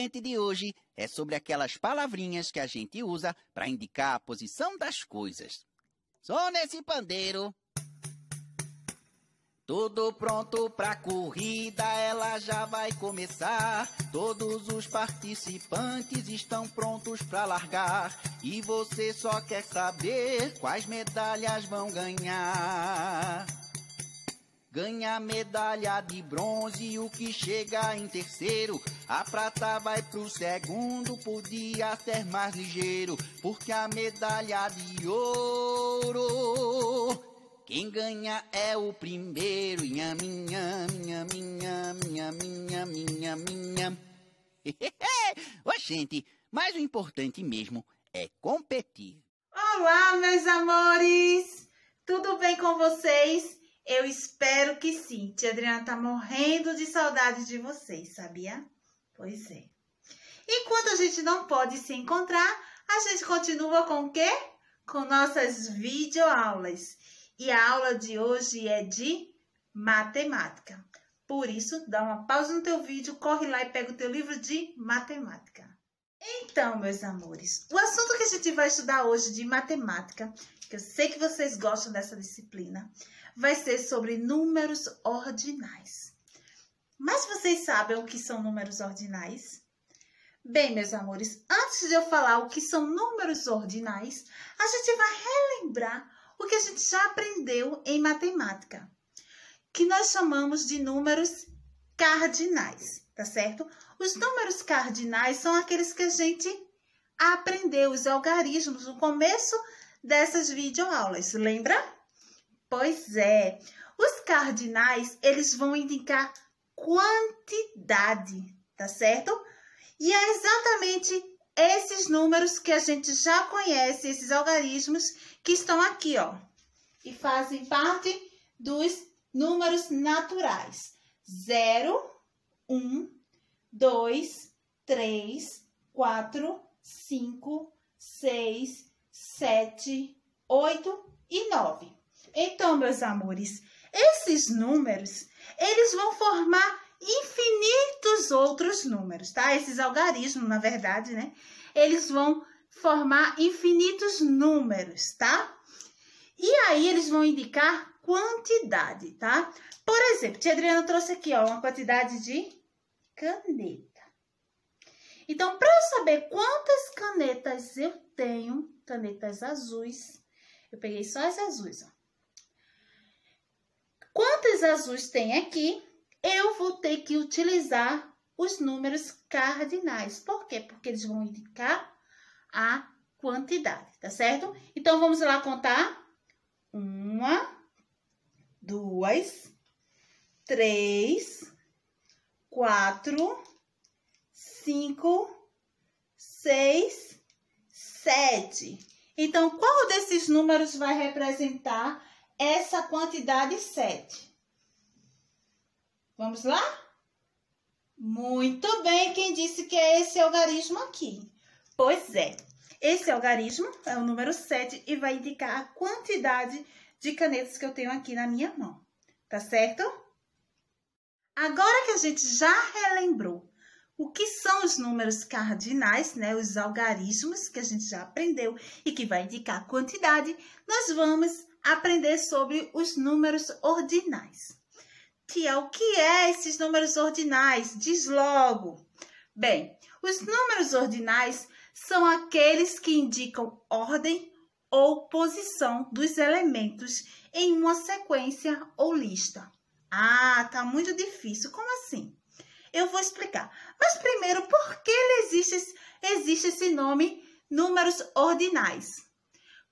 gente de hoje é sobre aquelas palavrinhas que a gente usa para indicar a posição das coisas. Só nesse pandeiro. Tudo pronto pra corrida, ela já vai começar. Todos os participantes estão prontos pra largar. E você só quer saber quais medalhas vão ganhar. Ganha medalha de bronze, o que chega em terceiro. A prata vai pro segundo, podia ser mais ligeiro. Porque a medalha de ouro, quem ganha é o primeiro. Minha. Ô, gente, mas o importante mesmo é competir. Olá, meus amores! Tudo bem com vocês? Eu espero que sim. Tia Adriana tá morrendo de saudade de vocês, sabia? Pois é. Enquanto a gente não pode se encontrar, a gente continua com o quê? Com nossas videoaulas. E a aula de hoje é de matemática. Por isso, dá uma pausa no teu vídeo, corre lá e pega o teu livro de matemática. Então, meus amores, o assunto que a gente vai estudar hoje de matemática, que eu sei que vocês gostam dessa disciplina, vai ser sobre números ordinais. Mas vocês sabem o que são números ordinais? Bem, meus amores, antes de eu falar o que são números ordinais, a gente vai relembrar o que a gente já aprendeu em matemática, que nós chamamos de números cardinais, tá certo? Os números cardinais são aqueles que a gente aprendeu, os algarismos, no começo dessas videoaulas, lembra? Pois é, os cardinais, eles vão indicar quantidade, tá certo? E é exatamente esses números que a gente já conhece, esses algarismos que estão aqui, ó, e fazem parte dos números naturais. 0, 1, 2, 3, 4, 5, 6, 7, 8 e 9. Então, meus amores, esses números, eles vão formar infinitos outros números, tá? Esses algarismos, na verdade, né? Eles vão formar infinitos números, tá? E aí, eles vão indicar quantidade, tá? Por exemplo, tia Adriana trouxe aqui, ó, uma quantidade de caneta. Então, para eu saber quantas canetas eu tenho, canetas azuis, eu peguei só as azuis, ó. Quantas azuis tem aqui? Eu vou ter que utilizar os números cardinais. Por quê? Porque eles vão indicar a quantidade, tá certo? Então, vamos lá contar. 1, 2, 3, 4, 5, 6, 7. Então, qual desses números vai representar essa quantidade 7? Vamos lá? Muito bem, quem disse que é esse algarismo aqui? Pois é, esse algarismo é o número 7 e vai indicar a quantidade de canetas que eu tenho aqui na minha mão, tá certo? Agora que a gente já relembrou o que são os números cardinais, né, os algarismos que a gente já aprendeu e que vai indicar a quantidade, nós vamos aprender sobre os números ordinais. Tia, o que é esses números ordinais? Diz logo. Bem, os números ordinais são aqueles que indicam ordem ou posição dos elementos em uma sequência ou lista. Ah, tá muito difícil. Como assim? Eu vou explicar. Mas primeiro, por que existe esse nome números ordinais?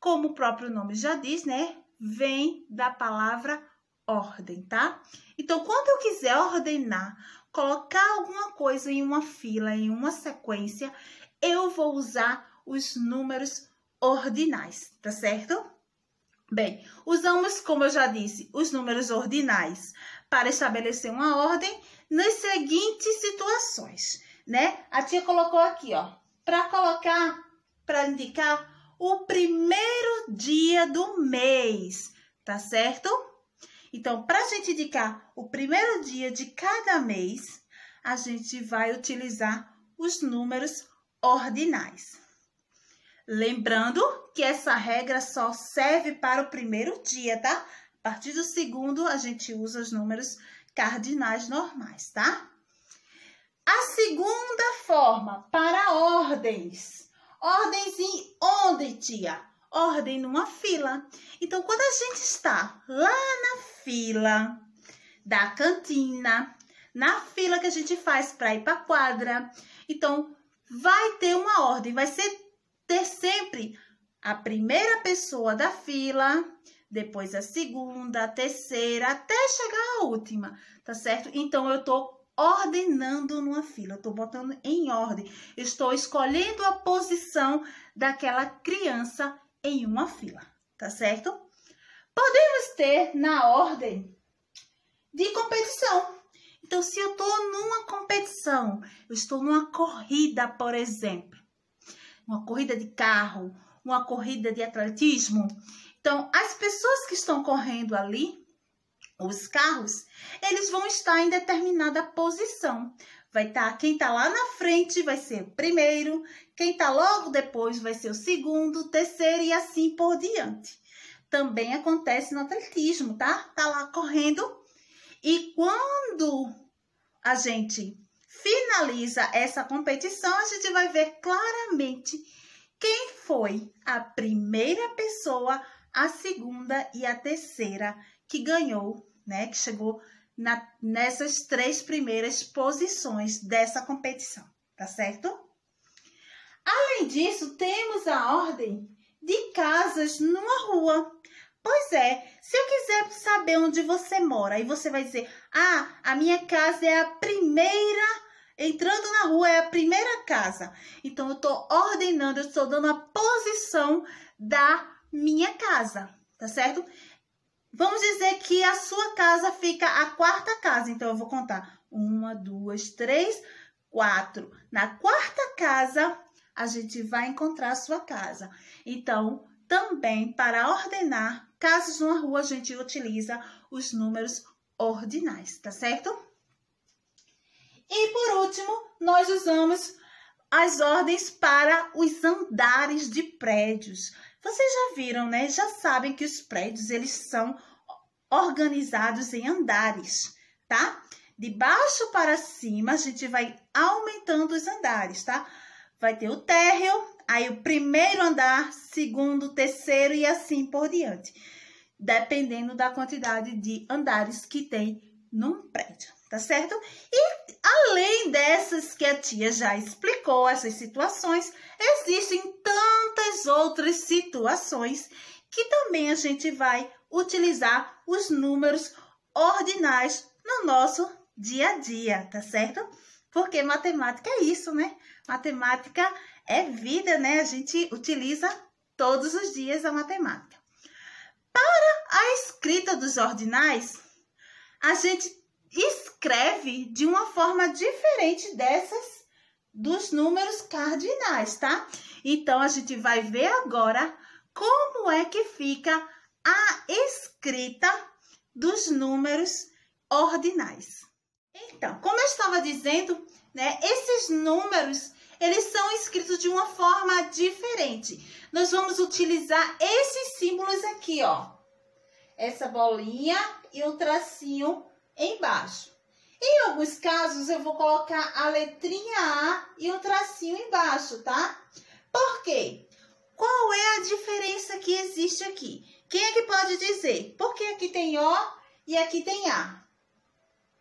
Como o próprio nome já diz, né? Vem da palavra ordem, tá? Então, quando eu quiser ordenar, colocar alguma coisa em uma fila, em uma sequência, eu vou usar os números ordinais, tá certo? Bem, usamos, como eu já disse, os números ordinais para estabelecer uma ordem nas seguintes situações, né? A tia colocou aqui, ó, para indicar o primeiro dia do mês, tá certo? Então, para a gente indicar o primeiro dia de cada mês, a gente vai utilizar os números ordinais. Lembrando que essa regra só serve para o primeiro dia, tá? A partir do segundo, a gente usa os números cardinais normais, tá? A segunda forma, para ordens. Ordens em onde, tia? Ordem numa fila. Então, quando a gente está lá na fila da cantina, na fila que a gente faz para ir para a quadra, então, vai ter uma ordem, vai ter sempre a primeira pessoa da fila, depois a segunda, a terceira, até chegar a última, tá certo? Então, eu tô ordenando numa fila, eu tô botando em ordem, eu estou escolhendo a posição daquela criança em uma fila, tá certo? Podemos ter na ordem de competição. Então, se eu tô numa competição, eu estou numa corrida, por exemplo, uma corrida de carro, uma corrida de atletismo. Então, as pessoas que estão correndo ali, os carros, eles vão estar em determinada posição. Vai estar, quem está lá na frente vai ser o primeiro, quem está logo depois vai ser o segundo, o terceiro e assim por diante. Também acontece no atletismo, tá? Tá lá correndo e quando a gente finaliza essa competição, a gente vai ver claramente quem foi a primeira pessoa, a segunda e a terceira que ganhou, né? Que chegou nessas 3 primeiras posições dessa competição, tá certo? Além disso, temos a ordem de casas numa rua. Pois é, se eu quiser saber onde você mora, aí você vai dizer, ah, a minha casa é a primeira, entrando na rua é a primeira casa. Então, eu estou ordenando, eu estou dando a posição da minha casa, tá certo? Vamos dizer que a sua casa fica a 4ª casa. Então, eu vou contar 1, 2, 3, 4. Na 4ª casa, a gente vai encontrar a sua casa. Então, também para ordenar casas numa rua, a gente utiliza os números ordinais, tá certo? E, por último, nós usamos as ordens para os andares de prédios. Vocês já viram, né? Já sabem que os prédios, eles são organizados em andares, tá? De baixo para cima, a gente vai aumentando os andares, tá? Vai ter o térreo, aí o primeiro andar, segundo, terceiro e assim por diante. Dependendo da quantidade de andares que tem num prédio, tá certo? E além dessas que a tia já explicou, essas situações, existem tantas outras situações que também a gente vai utilizar os números ordinais no nosso dia a dia, tá certo? Porque matemática é isso, né? Matemática é vida, né? A gente utiliza todos os dias a matemática. Para a escrita dos ordinais, a gente escreve de uma forma diferente dessas dos números cardinais, tá? Então, a gente vai ver agora como é que fica a escrita dos números ordinais. Então, como eu estava dizendo, né, esses números, eles são escritos de uma forma diferente. Nós vamos utilizar esses símbolos aqui, ó. Essa bolinha e o tracinho embaixo. Em alguns casos, eu vou colocar a letrinha A e o tracinho embaixo, tá? Por quê? Qual é a diferença que existe aqui? Quem é que pode dizer? Por que aqui tem O e aqui tem A?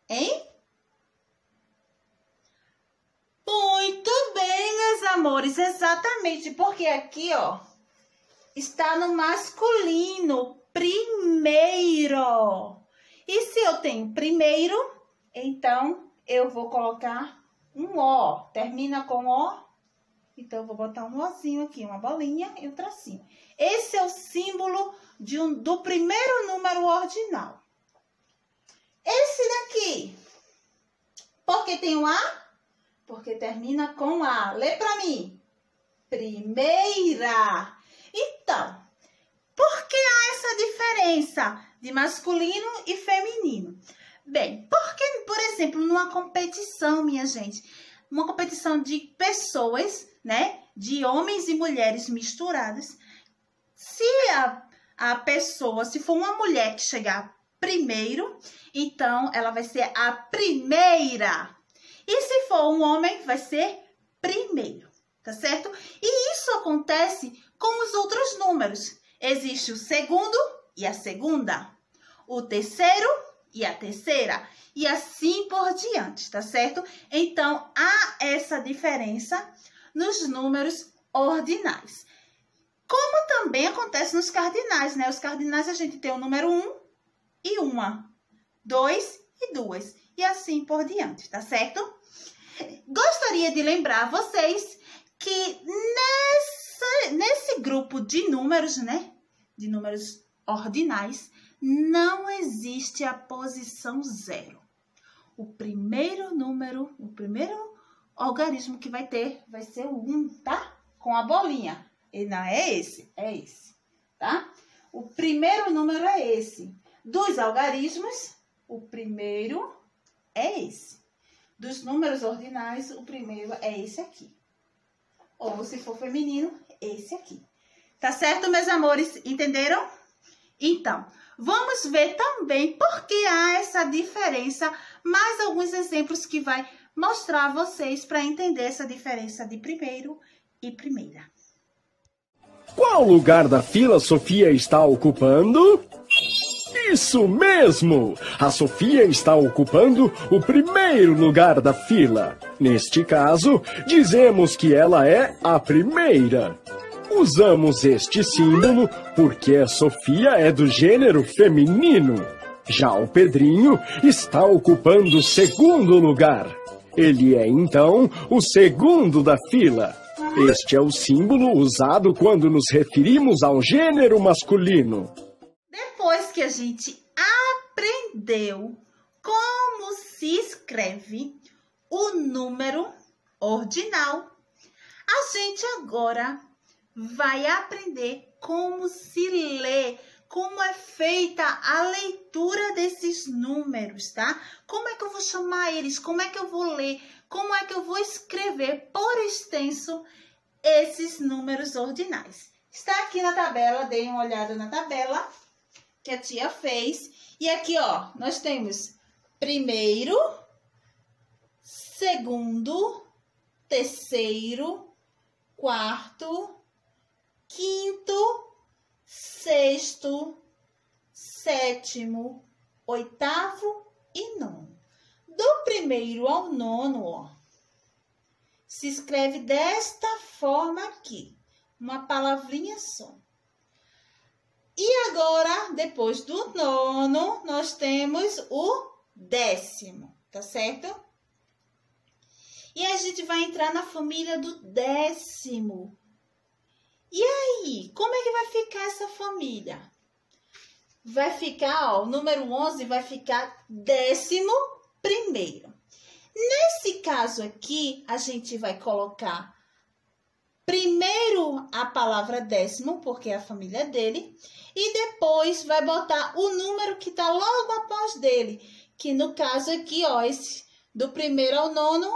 Hein? Muito bem, meus amores. Exatamente, porque aqui, ó, está no masculino, primeiro. E se eu tenho primeiro, então eu vou colocar um O. Termina com O. Então, eu vou botar um ozinho aqui, uma bolinha e um tracinho. Esse é o símbolo do primeiro número ordinal. Esse daqui, por que tem um A? Porque termina com A. Lê para mim. Primeira. Então, por que há essa diferença de masculino e feminino? Bem, porque, por exemplo, numa competição, minha gente, uma competição de pessoas, né? De homens e mulheres misturados. Se a pessoa, se for uma mulher que chegar primeiro, então ela vai ser a primeira. E se for um homem, vai ser primeiro, tá certo? E isso acontece com os outros números. Existe o segundo e a segunda, o terceiro e a terceira, e assim por diante, tá certo? Então, há essa diferença nos números ordinais. Como também acontece nos cardinais, né? Os cardinais a gente tem o número 1 e 1, 2 e 2, e assim por diante, tá certo? Gostaria de lembrar vocês que nesse grupo de números, né? De números ordinais, não existe a posição 0. O primeiro número, o primeiro algarismo que vai ter vai ser o 1, tá? Com a bolinha. E não é esse, tá? O primeiro número é esse. Dos algarismos, o primeiro é esse. Dos números ordinais, o primeiro é esse aqui. Ou, se for feminino, esse aqui. Tá certo, meus amores? Entenderam? Então, vamos ver também por que há essa diferença. Mais alguns exemplos que vai mostrar a vocês para entender essa diferença de primeiro e primeira. Qual lugar da fila Sofia está ocupando? Isso mesmo! A Sofia está ocupando o primeiro lugar da fila. Neste caso, dizemos que ela é a primeira. Usamos este símbolo porque a Sofia é do gênero feminino. Já o Pedrinho está ocupando o segundo lugar. Ele é, então, o segundo da fila. Este é o símbolo usado quando nos referimos ao gênero masculino. Depois que a gente aprendeu como se escreve o número ordinal, a gente agora vai aprender como se lê, como é feita a leitura desses números, tá? Como é que eu vou chamar eles? Como é que eu vou ler? Como é que eu vou escrever por extenso esses números ordinais? Está aqui na tabela, deem uma olhada na tabela que a tia fez. E aqui, ó, nós temos primeiro, segundo, terceiro, quarto, quinto, sexto, sétimo, oitavo e nono. Do primeiro ao nono, ó, se escreve desta forma aqui, uma palavrinha só. E agora, depois do nono, nós temos o décimo, tá certo? E a gente vai entrar na família do décimo. E aí, como é que vai ficar essa família? Vai ficar, ó, o número 11 vai ficar 11º. Nesse caso aqui, a gente vai colocar primeiro a palavra décimo, porque é a família dele, e depois vai botar o número que está logo após dele, que no caso aqui, ó, esse do primeiro ao nono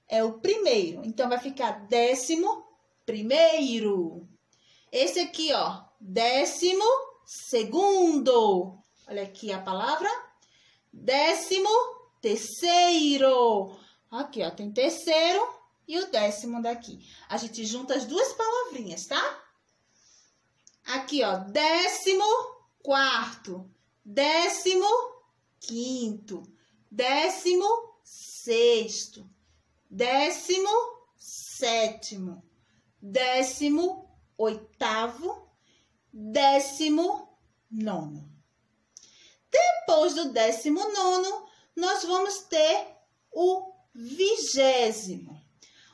é o primeiro. Então, vai ficar 11º. Esse aqui, ó, 12º. Olha aqui a palavra. 13º. Aqui, ó, tem terceiro e o décimo daqui. A gente junta as duas palavrinhas, tá? Aqui, ó, 14º, 15º, 16º, 17º, 18º, 19º. Depois do 19º, nós vamos ter o 20º.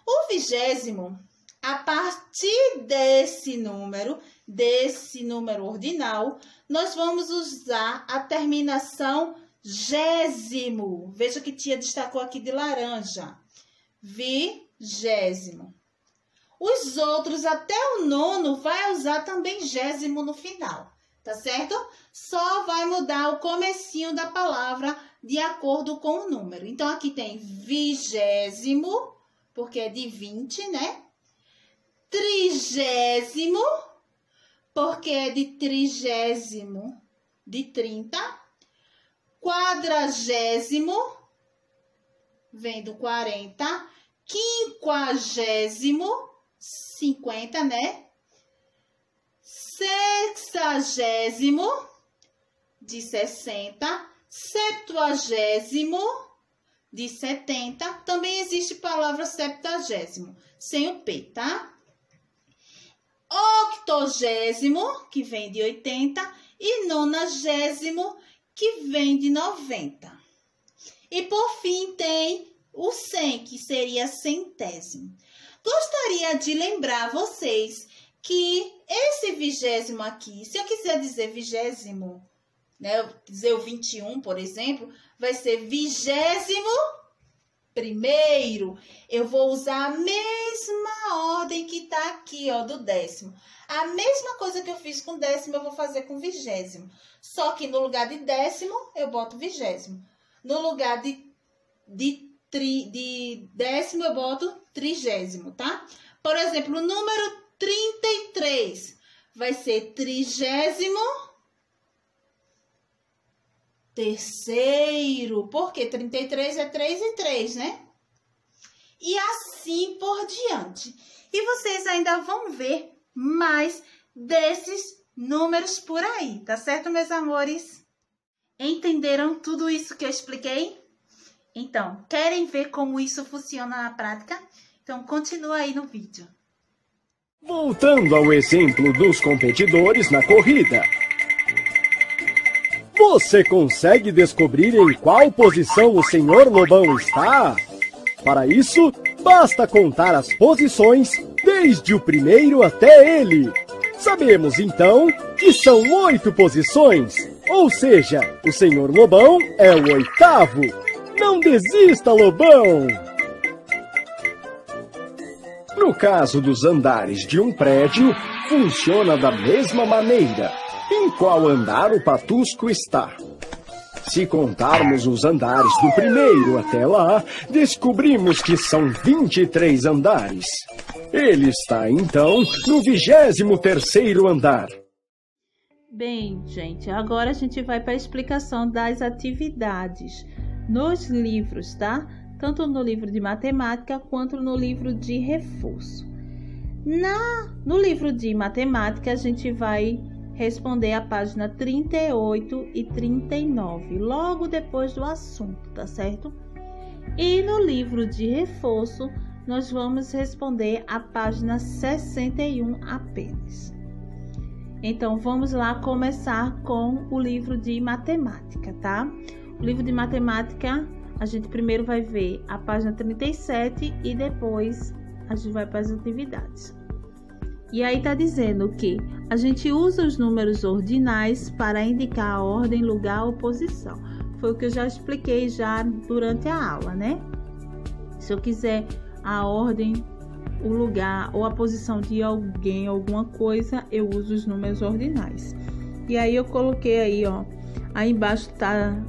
O 20º, a partir desse número ordinal, nós vamos usar a terminação gésimo. Veja que tia destacou aqui de laranja. 20º. Os outros, até o nono, vai usar também gésimo no final, tá certo? Só vai mudar o comecinho da palavra de acordo com o número. Então, aqui tem 20º, porque é de 20, né? 30º, porque é de 30, de 30. 40º, vem do 40. 50º, 50, né? 60º, de 60. 70º, de 70. Também existe palavra 70º, sem o P, tá? 80º, que vem de 80. E 90º, que vem de 90. E por fim tem o 100, que seria centésimo. Gostaria de lembrar vocês que esse 20º aqui, se eu quiser dizer 20º, né, dizer o 21, por exemplo, vai ser 21º. Eu vou usar a mesma ordem que tá aqui, ó, do 10º. A mesma coisa que eu fiz com 10º, eu vou fazer com 20º. Só que no lugar de 10º, eu boto 20º. No lugar de 10º, eu boto 30º, tá? Por exemplo, o número 33 vai ser 33º. Porque 33 é 3 e 3, né? E assim por diante. E vocês ainda vão ver mais desses números por aí, tá certo, meus amores? Entenderam tudo isso que eu expliquei? Então, querem ver como isso funciona na prática? Então, continua aí no vídeo. Voltando ao exemplo dos competidores na corrida. Você consegue descobrir em qual posição o Sr. Lobão está? Para isso, basta contar as posições desde o primeiro até ele. Sabemos, então, que são 8 posições, ou seja, o Sr. Lobão é o 8º. Não desista, Lobão! No caso dos andares de um prédio, funciona da mesma maneira. Em qual andar o Patusco está? Se contarmos os andares do primeiro até lá, descobrimos que são 23 andares. Ele está, então, no 23º andar. Bem, gente, agora a gente vai para a explicação das atividades nos livros, tá? Tanto no livro de matemática quanto no livro de reforço. No livro de matemática, a gente vai responder a página 38 e 39, logo depois do assunto, tá certo? E no livro de reforço, nós vamos responder a página 61 apenas. Então, vamos lá começar com o livro de matemática, tá? O livro de matemática, a gente primeiro vai ver a página 37 e depois a gente vai para as atividades. E aí tá dizendo que a gente usa os números ordinais para indicar a ordem, lugar ou posição. Foi o que eu já expliquei já durante a aula, né? Se eu quiser a ordem, o lugar ou a posição de alguém, alguma coisa, eu uso os números ordinais. E aí eu coloquei aí, ó, aí embaixo tá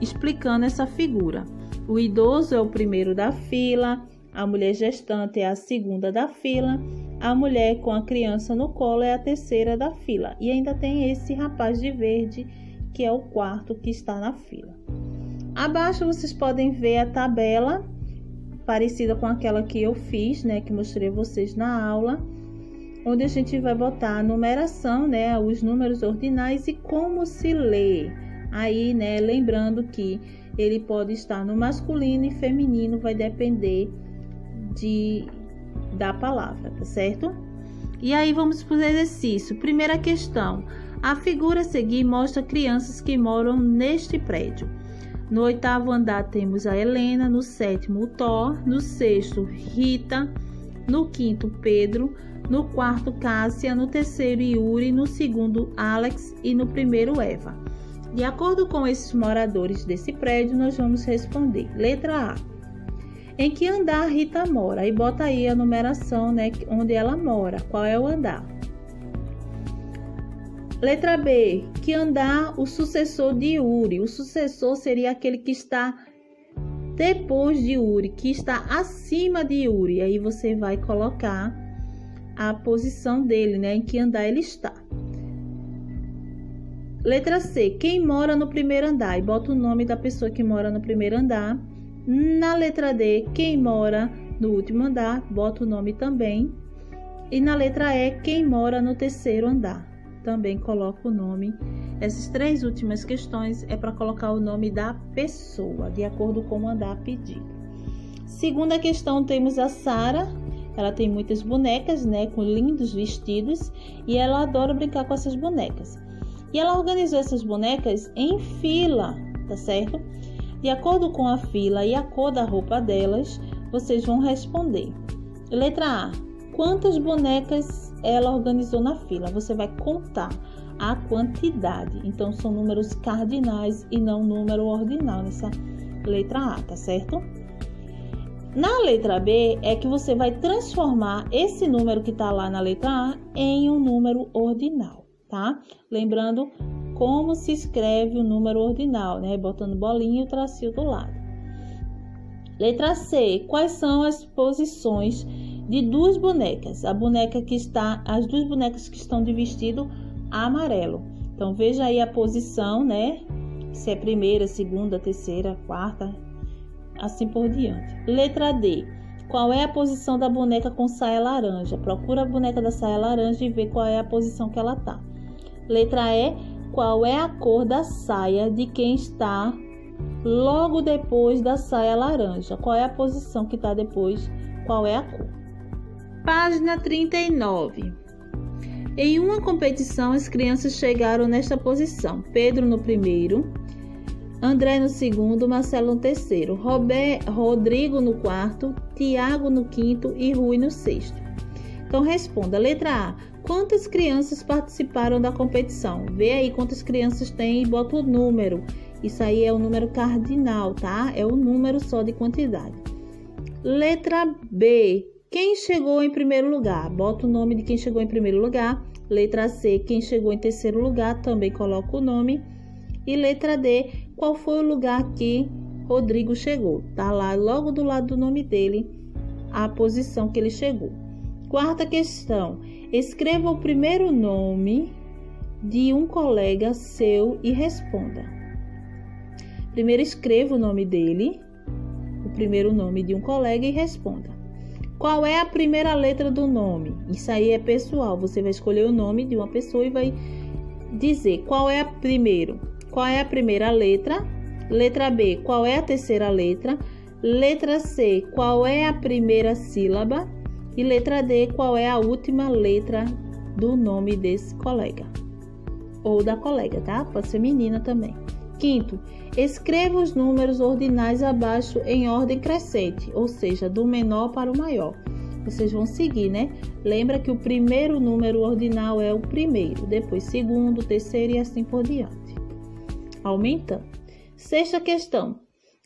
explicando essa figura. O idoso é o primeiro da fila, a mulher gestante é a segunda da fila, a mulher com a criança no colo é a terceira da fila. E ainda tem esse rapaz de verde, que é o quarto que está na fila. Abaixo vocês podem ver a tabela, parecida com aquela que eu fiz, né, que mostrei a vocês na aula, onde a gente vai botar a numeração, né, os números ordinais e como se lê. Aí, né, lembrando que ele pode estar no masculino e feminino, vai depender da palavra, tá certo? E aí vamos para o exercício. Primeira questão. A figura a seguir mostra crianças que moram neste prédio. No 8º andar temos a Helena, no 7º o Thor, no 6º Rita, no 5º Pedro, no 4º Cássia, no 3º Yuri, no 2º Alex e no 1º Eva. De acordo com esses moradores desse prédio, nós vamos responder. Letra A. Em que andar Rita mora? E bota aí a numeração, né, onde ela mora. Qual é o andar? Letra B. Que andar o sucessor de Yuri? O sucessor seria aquele que está depois de Yuri, que está acima de Yuri. Aí você vai colocar a posição dele, né? Em que andar ele está. Letra C, quem mora no primeiro andar? E bota o nome da pessoa que mora no primeiro andar. Na letra D, quem mora no último andar? Bota o nome também. E na letra E, quem mora no terceiro andar? Também coloca o nome. Essas três últimas questões é para colocar o nome da pessoa, de acordo com o andar pedido. Segunda questão, temos a Sara. Ela tem muitas bonecas, né, com lindos vestidos, e ela adora brincar com essas bonecas. E ela organizou essas bonecas em fila, tá certo? De acordo com a fila e a cor da roupa delas, vocês vão responder. Letra A. Quantas bonecas ela organizou na fila? Você vai contar a quantidade. Então, são números cardinais e não número ordinal nessa letra A, tá certo? Na letra B, é que você vai transformar esse número que está lá na letra A em um número ordinal. Tá? Lembrando como se escreve o número ordinal, né? Botando bolinha e o tracinho do lado. Letra C. Quais são as posições de duas bonecas? As duas bonecas que estão de vestido amarelo. Então, veja aí a posição, né? Se é primeira, segunda, terceira, quarta, assim por diante. Letra D. Qual é a posição da boneca com saia laranja? Procura a boneca da saia laranja e vê qual é a posição que ela tá. Letra E, qual é a cor da saia de quem está logo depois da saia laranja? Qual é a posição que está depois? Qual é a cor? Página 39. Em uma competição, as crianças chegaram nesta posição. Pedro no primeiro, André no segundo, Marcelo no terceiro, Rodrigo no quarto, Tiago no quinto e Rui no sexto. Então, responda. Letra A. Quantas crianças participaram da competição? Vê aí quantas crianças tem e bota o número. Isso aí é o número cardinal, tá? É o número só de quantidade. Letra B. Quem chegou em primeiro lugar? Bota o nome de quem chegou em primeiro lugar. Letra C. Quem chegou em terceiro lugar? Também coloca o nome. E letra D. Qual foi o lugar que Rodrigo chegou? Tá lá logo do lado do nome dele a posição que ele chegou. Quarta questão. Escreva o primeiro nome de um colega seu e responda. Primeiro escreva o nome dele, o primeiro nome de um colega e responda. Qual é a primeira letra do nome? Isso aí é pessoal. Você vai escolher o nome de uma pessoa e vai dizer qual é a primeira letra. Letra B, qual é a terceira letra? Letra C, qual é a primeira sílaba? E letra D, qual é a última letra do nome desse colega? Ou da colega, tá? Pode ser menina também. Quinto, escreva os números ordinais abaixo em ordem crescente, ou seja, do menor para o maior. Vocês vão seguir, né? Lembra que o primeiro número ordinal é o primeiro, depois segundo, terceiro e assim por diante. Aumentando. Sexta questão.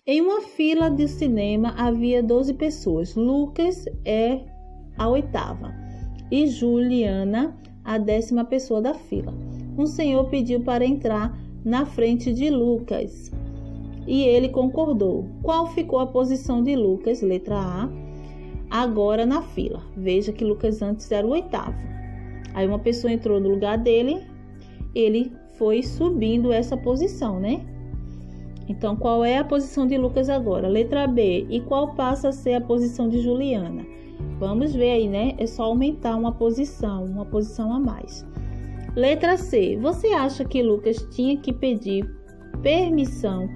Em uma fila de cinema havia 12 pessoas. Lucas é a oitava e Juliana a 10ª pessoa da fila. Um senhor pediu para entrar na frente de Lucas e ele concordou. Qual ficou a posição de Lucas? Letra A, agora na fila. Veja que Lucas antes era o oitavo. Aí uma pessoa entrou no lugar dele, ele foi subindo essa posição, né? Então, qual é a posição de Lucas agora? Letra B. E qual passa a ser a posição de Juliana? Vamos ver aí, né? É só aumentar uma posição a mais. Letra C. Você acha que Lucas tinha que pedir permissão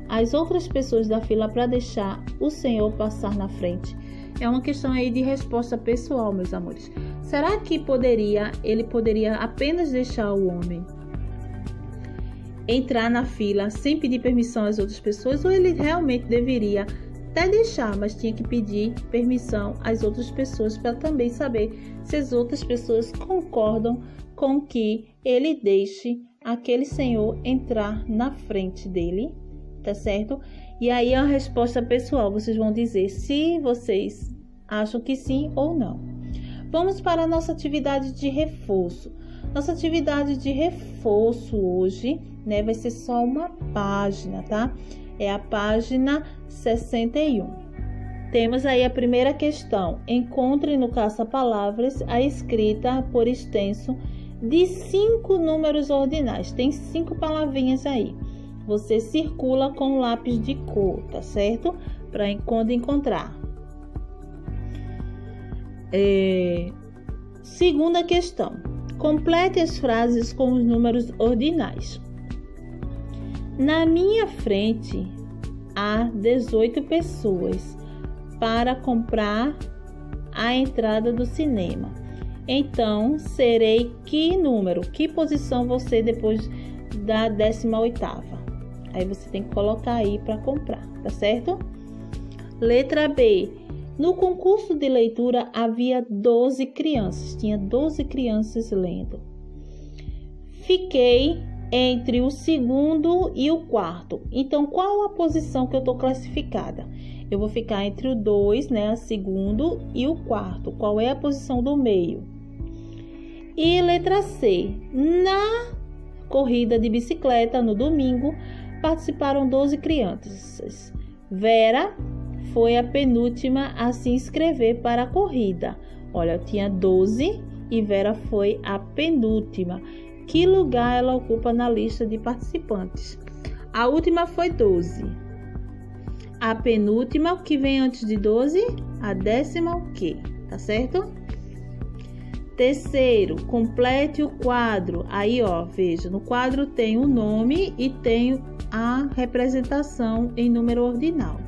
às outras pessoas da fila para deixar o senhor passar na frente? É uma questão aí de resposta pessoal, meus amores. Será que ele poderia apenas deixar o homem entrar na fila sem pedir permissão às outras pessoas? Ou ele realmente deveria até deixar, mas tinha que pedir permissão às outras pessoas para também saber se as outras pessoas concordam com que ele deixe aquele senhor entrar na frente dele, tá certo? E aí a resposta pessoal, vocês vão dizer se vocês acham que sim ou não. Vamos para a nossa atividade de reforço. Nossa atividade de reforço hoje, né, vai ser só uma página, tá? É a página 61. Temos aí a primeira questão. Encontre no caça-palavras a escrita por extenso de 5 números ordinais. Tem 5 palavrinhas aí. Você circula com lápis de cor, tá certo? Para quando encontrar. Segunda questão. Complete as frases com os números ordinais. Na minha frente há 18 pessoas para comprar a entrada do cinema. Então, serei que número? Que posição você depois da 18ª? Aí você tem que colocar aí para comprar, tá certo? Letra B. No concurso de leitura havia 12 crianças. Tinha 12 crianças lendo. Fiquei entre o segundo e o quarto. Então, qual a posição que eu estou classificada? Eu vou ficar entre o 2, né, o segundo, e o quarto. Qual é a posição do meio? E letra C. Na corrida de bicicleta, no domingo, participaram 12 crianças. Vera foi a penúltima a se inscrever para a corrida. Olha, eu tinha 12 e Vera foi a penúltima. Que lugar ela ocupa na lista de participantes? A última foi 12. A penúltima, o que vem antes de 12? A 10ª, o quê? Tá certo? Terceiro, complete o quadro. Aí, ó, veja, no quadro tem o nome e tem a representação em número ordinal.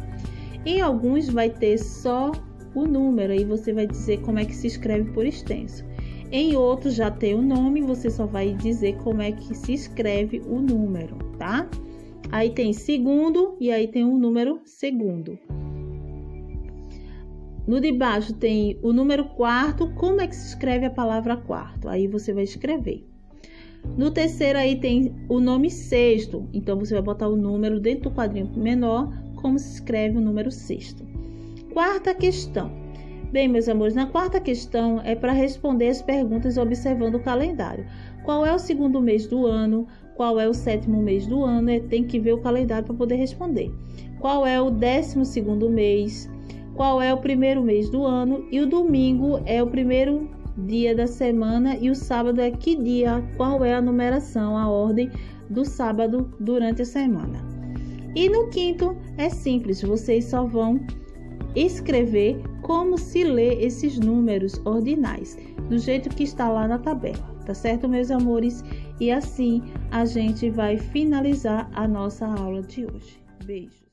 Em alguns vai ter só o número, aí você vai dizer como é que se escreve por extenso. Em outros já tem o nome, você só vai dizer como é que se escreve o número, tá? Aí tem segundo e aí tem o número segundo. No de baixo tem o número quarto, como é que se escreve a palavra quarto? Aí você vai escrever. No terceiro aí tem o nome sexto, então você vai botar o número dentro do quadrinho menor, como se escreve o número sexto. Quarta questão. Bem, meus amores, na quarta questão é para responder as perguntas observando o calendário. Qual é o segundo mês do ano? Qual é o 7º mês do ano? Tem que ver o calendário para poder responder. Qual é o 12º mês? Qual é o primeiro mês do ano? E o domingo é o primeiro dia da semana e o sábado é que dia? Qual é a numeração, a ordem do sábado durante a semana? E no quinto é simples, vocês só vão escrever como se lê esses números ordinais, do jeito que está lá na tabela, tá certo, meus amores? E assim a gente vai finalizar a nossa aula de hoje. Beijo!